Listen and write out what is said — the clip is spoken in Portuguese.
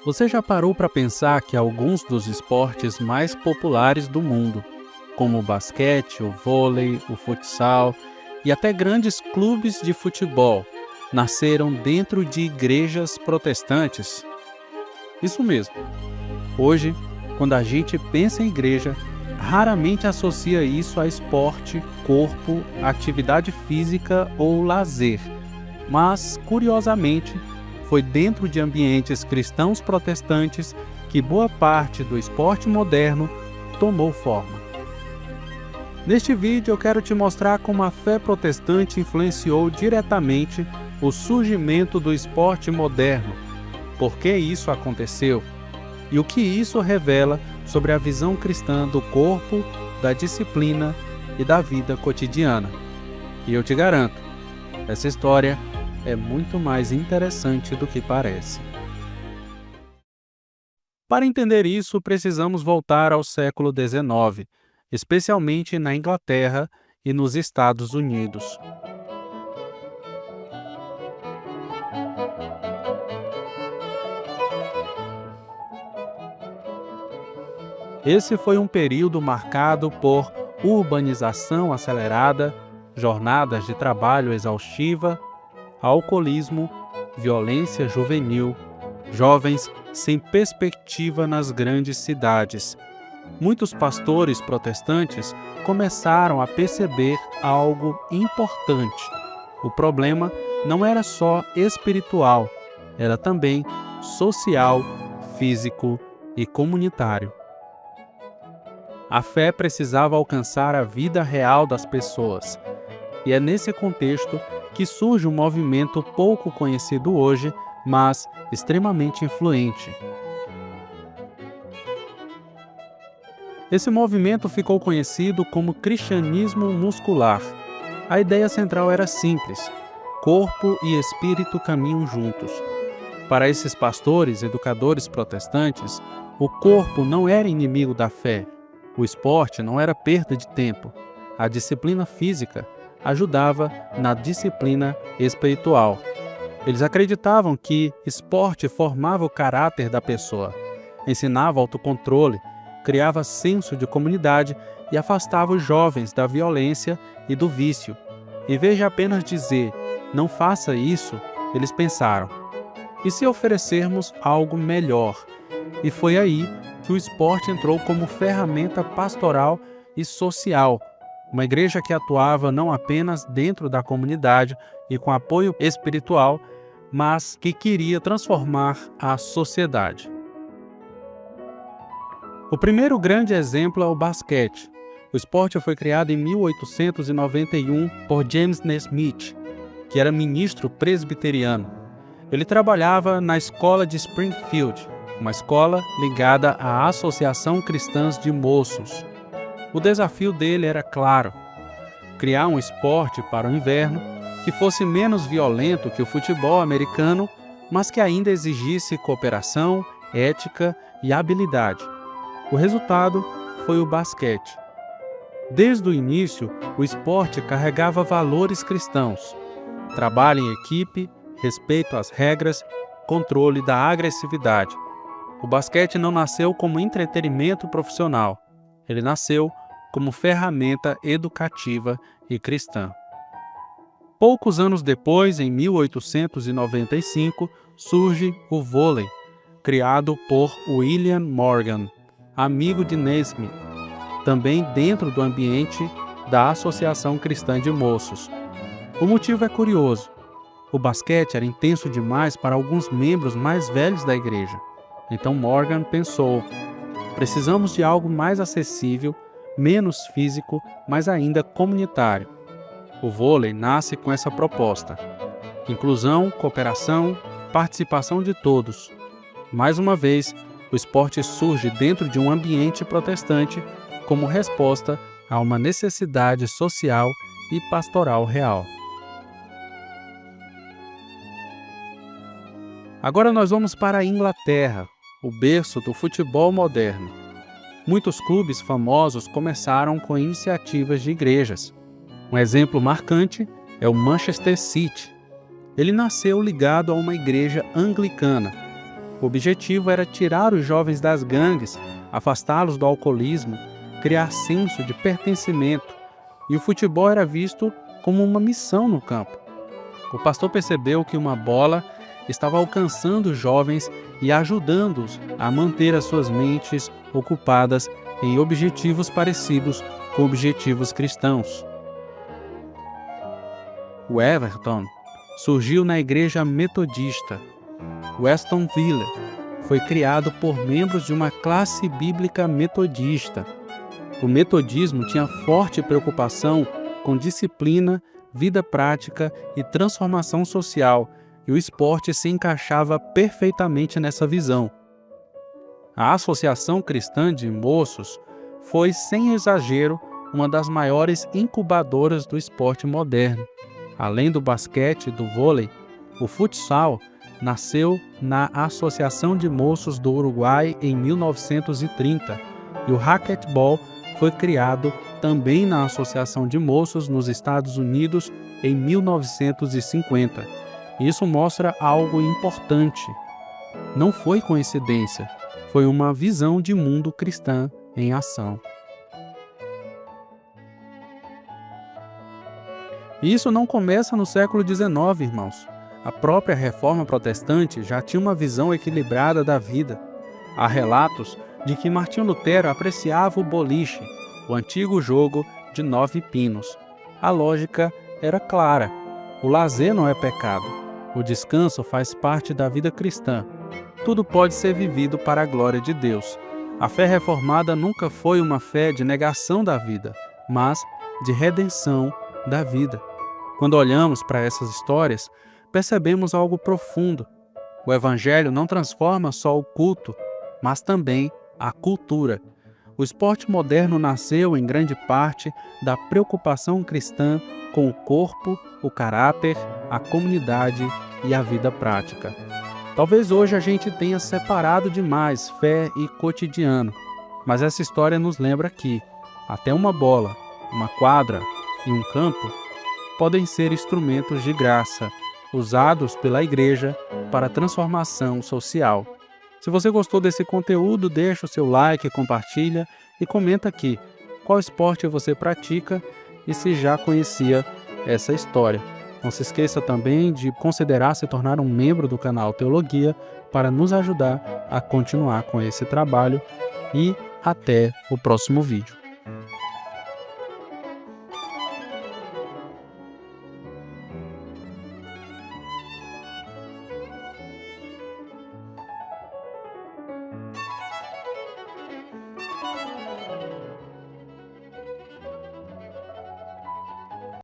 Você já parou para pensar que alguns dos esportes mais populares do mundo, como o basquete, o vôlei, o futsal e até grandes clubes de futebol, nasceram dentro de igrejas protestantes? Isso mesmo. Hoje, quando a gente pensa em igreja, raramente associa isso a esporte, corpo, atividade física ou lazer. Mas, curiosamente, foi dentro de ambientes cristãos protestantes que boa parte do esporte moderno tomou forma. Neste vídeo eu quero te mostrar como a fé protestante influenciou diretamente o surgimento do esporte moderno, por que isso aconteceu e o que isso revela sobre a visão cristã do corpo, da disciplina e da vida cotidiana. E eu te garanto, essa história é muito mais interessante do que parece. Para entender isso, precisamos voltar ao século XIX, especialmente na Inglaterra e nos Estados Unidos. Esse foi um período marcado por urbanização acelerada, jornadas de trabalho exaustiva, alcoolismo, violência juvenil, jovens sem perspectiva nas grandes cidades. Muitos pastores protestantes começaram a perceber algo importante. O problema não era só espiritual, era também social, físico e comunitário. A fé precisava alcançar a vida real das pessoas. E é nesse contexto que surge um movimento pouco conhecido hoje, mas extremamente influente. Esse movimento ficou conhecido como cristianismo muscular. A ideia central era simples: corpo e espírito caminham juntos. Para esses pastores, educadores protestantes, o corpo não era inimigo da fé. O esporte não era perda de tempo. A disciplina física ajudava na disciplina espiritual. Eles acreditavam que esporte formava o caráter da pessoa, ensinava autocontrole, criava senso de comunidade e afastava os jovens da violência e do vício. Em vez de apenas dizer, não faça isso, eles pensaram, e se oferecermos algo melhor? E foi aí que o esporte entrou como ferramenta pastoral e social. Uma igreja que atuava não apenas dentro da comunidade e com apoio espiritual, mas que queria transformar a sociedade. O primeiro grande exemplo é o basquete. O esporte foi criado em 1891 por James Naismith, que era ministro presbiteriano. Ele trabalhava na escola de Springfield, uma escola ligada à Associação Cristãs de Moços. O desafio dele era claro: criar um esporte para o inverno que fosse menos violento que o futebol americano, mas que ainda exigisse cooperação, ética e habilidade. O resultado foi o basquete. Desde o início, o esporte carregava valores cristãos: trabalho em equipe, respeito às regras, controle da agressividade. O basquete não nasceu como entretenimento profissional. Ele nasceu como ferramenta educativa e cristã. Poucos anos depois, em 1895, surge o vôlei, criado por William Morgan, amigo de Naismith, também dentro do ambiente da Associação Cristã de Moços. O motivo é curioso. O basquete era intenso demais para alguns membros mais velhos da igreja. Então Morgan pensou, precisamos de algo mais acessível, menos físico, mas ainda comunitário. O vôlei nasce com essa proposta: inclusão, cooperação, participação de todos. Mais uma vez, o esporte surge dentro de um ambiente protestante como resposta a uma necessidade social e pastoral real. Agora nós vamos para a Inglaterra, o berço do futebol moderno. Muitos clubes famosos começaram com iniciativas de igrejas. Um exemplo marcante é o Manchester City. Ele nasceu ligado a uma igreja anglicana. O objetivo era tirar os jovens das gangues, afastá-los do alcoolismo, criar senso de pertencimento, e o futebol era visto como uma missão no campo. O pastor percebeu que uma bola estava alcançando os jovens e ajudando-os a manter as suas mentes ocupadas em objetivos parecidos com objetivos cristãos. O Everton surgiu na igreja metodista. O Aston Villa foi criado por membros de uma classe bíblica metodista. O metodismo tinha forte preocupação com disciplina, vida prática e transformação social, e o esporte se encaixava perfeitamente nessa visão. A Associação Cristã de Moços foi, sem exagero, uma das maiores incubadoras do esporte moderno. Além do basquete e do vôlei, o futsal nasceu na Associação de Moços do Uruguai em 1930 e o racquetball foi criado também na Associação de Moços nos Estados Unidos em 1950. Isso mostra algo importante. Não foi coincidência, foi uma visão de mundo cristã em ação. E isso não começa no século XIX, irmãos. A própria Reforma Protestante já tinha uma visão equilibrada da vida. Há relatos de que Martinho Lutero apreciava o boliche, o antigo jogo de 9 pinos. A lógica era clara. O lazer não é pecado. O descanso faz parte da vida cristã. Tudo pode ser vivido para a glória de Deus. A fé reformada nunca foi uma fé de negação da vida, mas de redenção da vida. Quando olhamos para essas histórias, percebemos algo profundo. O Evangelho não transforma só o culto, mas também a cultura. O esporte moderno nasceu em grande parte da preocupação cristã com o corpo, o caráter, a comunidade e a vida prática. Talvez hoje a gente tenha separado demais fé e cotidiano, mas essa história nos lembra que até uma bola, uma quadra e um campo podem ser instrumentos de graça, usados pela igreja para a transformação social. Se você gostou desse conteúdo, deixa o seu like, compartilha e comenta aqui qual esporte você pratica e se já conhecia essa história. Não se esqueça também de considerar se tornar um membro do canal Teologia para nos ajudar a continuar com esse trabalho e até o próximo vídeo.